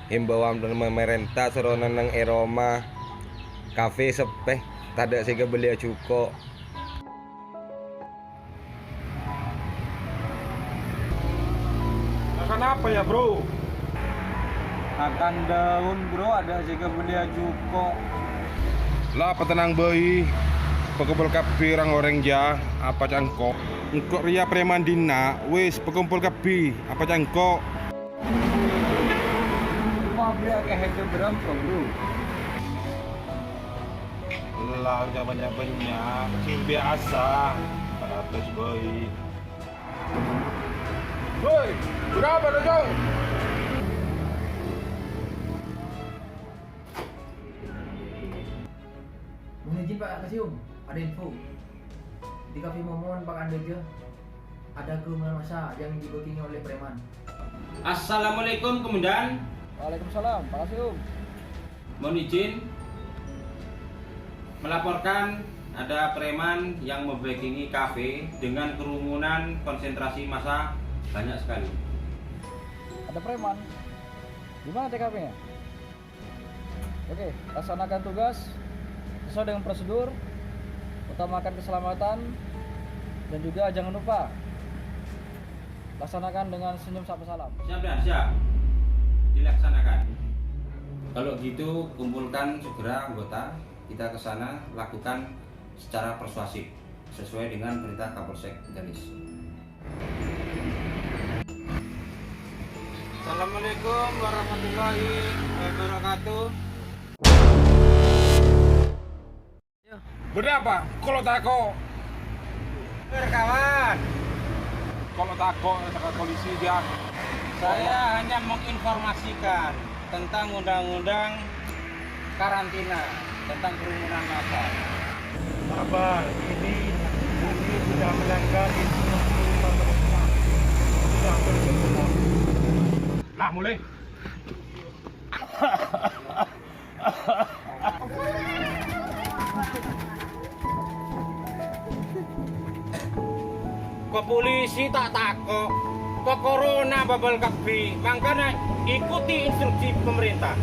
himbauan pemerintah seronan nang Eroma kafe sepeh tada sega belia cuko. Kenapa ya bro? Akan daun bro, ada juga belia cuko. Lah petenang bayi pekumpul kapi orang ja apa cangkok engkok ria preman dina wis pekumpul kapi apa cangkok Mau beli kayak berapa bro? lah banyak biasa 400 bayi. Woi, berapa dong? Mohon izin Pak Kasium, ada info. Di Kafe Momon Pak Andeja ada kerumunan massa yang dibokingi oleh preman. Assalamualaikum Komandan. Waalaikumsalam, Pak Kasium. Mohon izin melaporkan ada preman yang membackingi kafe dengan kerumunan konsentrasi massa banyak sekali. Ada preman. Di mana TKP-nya? Oke, laksanakan tugas sesuai dengan prosedur. Utamakan keselamatan dan juga jangan lupa laksanakan dengan senyum sapa salam. Siap dan siap. Dilaksanakan. Kalau gitu kumpulkan segera anggota, kita ke sana lakukan secara persuasif sesuai dengan perintah Kapolsek Ganis. Assalamualaikum warahmatullahi wabarakatuh. Berapa? Kalau tako Kawan, kalau tako ke polisi dia saya hanya menginformasikan tentang undang-undang karantina tentang kerumunan massa. sabar ini sudah melanggar instruksi pemerintah sudah berkenan. Lah mulai Ke polisi tak takok, ke corona babal kabi, makanya ikuti instruksi pemerintah.